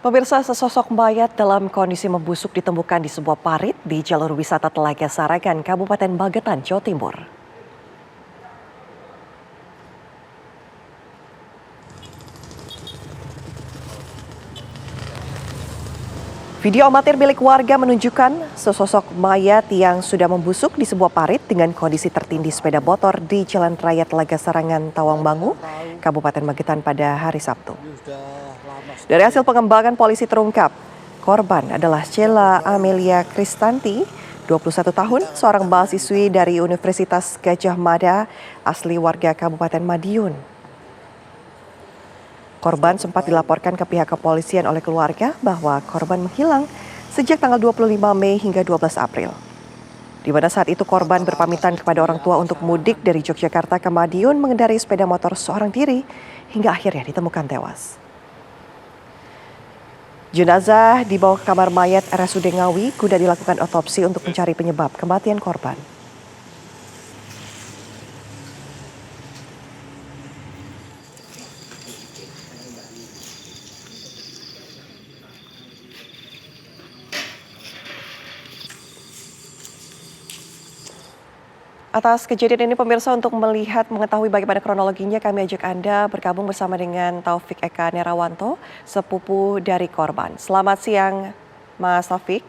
Pemirsa, sesosok mayat dalam kondisi membusuk ditemukan di sebuah parit di jalur wisata Telaga Sarangan, Kabupaten Magetan, Jawa Timur. Video amatir milik warga menunjukkan sesosok mayat yang sudah membusuk di sebuah parit dengan kondisi tertindih sepeda motor di Jalan Raya Telaga Sarangan, Tawangmangu, Kabupaten Magetan pada hari Sabtu. Dari hasil pengembangan polisi terungkap, korban adalah Sheila Amelia Kristanti, 21 tahun, seorang mahasiswi dari Universitas Gadjah Mada, asli warga Kabupaten Madiun. Korban sempat dilaporkan ke pihak kepolisian oleh keluarga bahwa korban menghilang sejak tanggal 25 Mei hingga 12 April. Di mana saat itu korban berpamitan kepada orang tua untuk mudik dari Yogyakarta ke Madiun mengendarai sepeda motor seorang diri hingga akhirnya ditemukan tewas. Jenazah dibawa ke kamar mayat RSUD Ngawi guna dilakukan otopsi untuk mencari penyebab kematian korban. Atas kejadian ini pemirsa, untuk mengetahui bagaimana kronologinya, kami ajak Anda bergabung bersama dengan Taufik Eka Nerawanto, sepupu dari korban. Selamat siang Mas Taufik.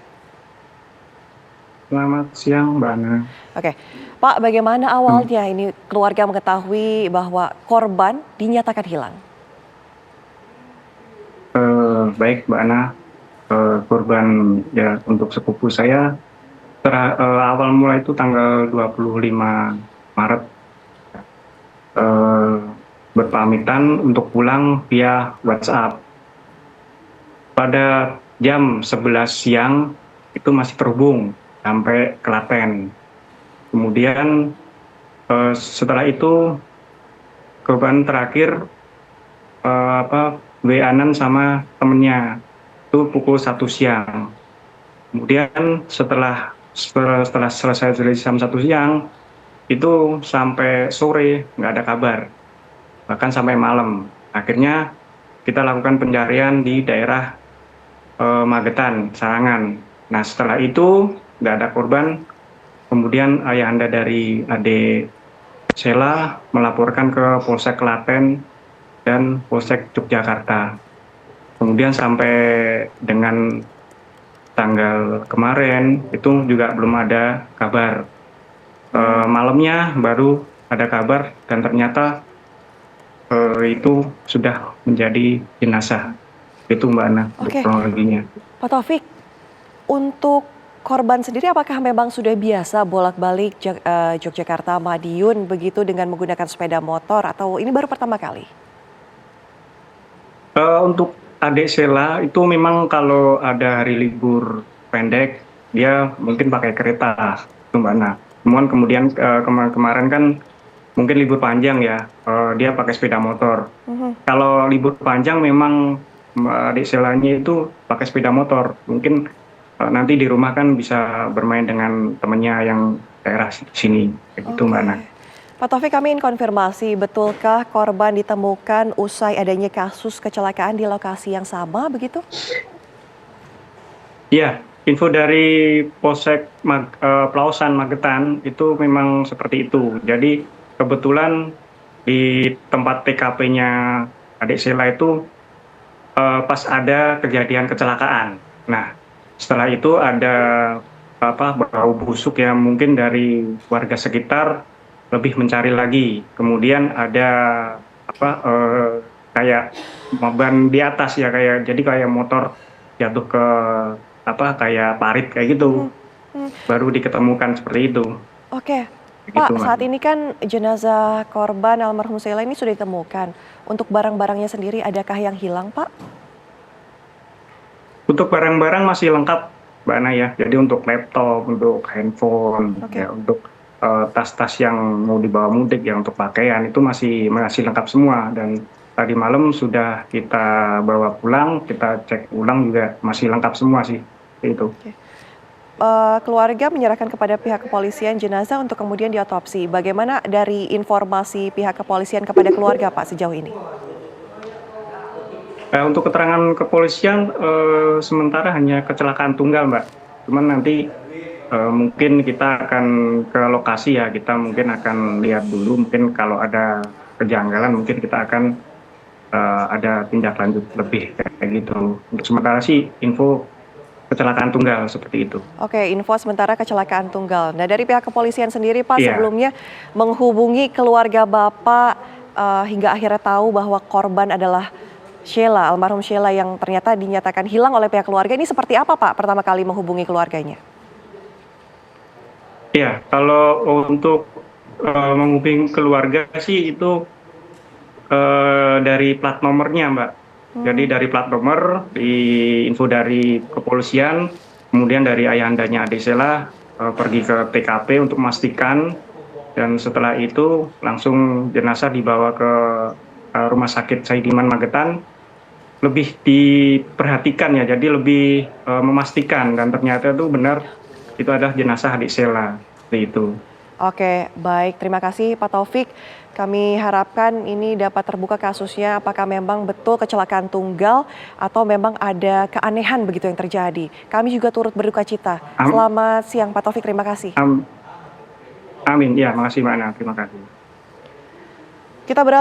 Selamat siang, Mbak Ana. Oke, Pak, bagaimana awalnya ini keluarga mengetahui bahwa korban dinyatakan hilang? Baik, Mbak Ana. Korban ya untuk sepupu saya awal mulai itu tanggal 25 Maret berpamitan untuk pulang via WhatsApp. Pada jam 11 siang itu masih terhubung sampai Klaten. Kemudian setelah itu korban terakhir WA-an sama temennya itu pukul 1 siang. Kemudian setelah selesai dari jam 1 siang itu sampai sore nggak ada kabar, bahkan sampai malam. Akhirnya kita lakukan pencarian di daerah Magetan, Sarangan. Nah setelah itu nggak ada korban, kemudian ayahanda dari adik Sheila melaporkan ke Polsek Klaten dan Polsek Yogyakarta. Kemudian sampai dengan tanggal kemarin itu juga belum ada kabar. Malamnya baru ada kabar dan ternyata itu sudah menjadi jenazah. Itu Mbak Ana, Oke, kronologinya. Pak Taufik, untuk korban sendiri apakah memang sudah biasa bolak-balik Yogyakarta Madiun begitu dengan menggunakan sepeda motor atau ini baru pertama kali? Untuk adik Sheila itu memang kalau ada hari libur pendek dia mungkin pakai kereta, itu Mbak Ana. Kemudian kemarin kan mungkin libur panjang ya, dia pakai sepeda motor. Kalau libur panjang memang adik Sheila-nya itu pakai sepeda motor. Mungkin nanti di rumah kan bisa bermain dengan temennya yang daerah sini, kayak gitu Mbak Ana. Pak Taufik, kami ingin konfirmasi, betulkah korban ditemukan usai adanya kasus kecelakaan di lokasi yang sama begitu? Iya, info dari Polsek Pelausan Magetan itu memang seperti itu. Jadi kebetulan di tempat TKP-nya adik Sheila itu pas ada kejadian kecelakaan. Nah, setelah itu ada bau busuk yang mungkin dari warga sekitar lebih mencari lagi. Kemudian ada kayak ban di atas ya, jadi kayak motor jatuh ke kayak parit kayak gitu. Baru diketemukan seperti itu. Oke, Gitu, Pak, saat ini kan jenazah korban almarhum Sheila ini sudah ditemukan. Untuk barang-barangnya sendiri adakah yang hilang, Pak? Untuk barang-barang masih lengkap, Mbak Ana ya. Jadi untuk laptop, untuk handphone, ya, untuk tas-tas yang mau dibawa mudik ya, untuk pakaian itu masih lengkap semua. Dan tadi malam sudah kita bawa pulang, kita cek ulang juga masih lengkap semua sih. Itu. Keluarga menyerahkan kepada pihak kepolisian jenazah untuk kemudian diotopsi. Bagaimana dari informasi pihak kepolisian kepada keluarga, Pak, sejauh ini? Untuk keterangan kepolisian sementara hanya kecelakaan tunggal, Mbak. Cuman nanti mungkin kita akan ke lokasi ya, kita mungkin akan lihat dulu, mungkin kalau ada kejanggalan mungkin kita akan ada tindak lanjut lebih kayak gitu. Untuk sementara sih info kecelakaan tunggal seperti itu. Oke, info sementara kecelakaan tunggal. Nah, dari pihak kepolisian sendiri, Pak, Iya, sebelumnya menghubungi keluarga Bapak hingga akhirnya tahu bahwa korban adalah Sheila, almarhum Sheila yang ternyata dinyatakan hilang oleh pihak keluarga. Ini seperti apa, Pak, pertama kali menghubungi keluarganya? iya. Kalau untuk menghubungi keluarga sih itu dari plat nomornya, Mbak. Jadi dari plat nomor, di info dari kepolisian, kemudian dari ayahandanya adik Sheila pergi ke TKP untuk memastikan, dan setelah itu langsung jenazah dibawa ke Rumah Sakit Saidiman Magetan. Lebih diperhatikan ya, jadi lebih memastikan, dan ternyata itu benar itu adalah jenazah adik Sheila, seperti itu. Oke, baik. Terima kasih Pak Taufik. Kami harapkan ini dapat terbuka kasusnya apakah memang betul kecelakaan tunggal atau memang ada keanehan begitu yang terjadi. Kami juga turut berduka cita. Am- Selamat siang Pak Taufik, terima kasih. am- Amin, ya, makasih Mbak Ana, terima kasih. Kita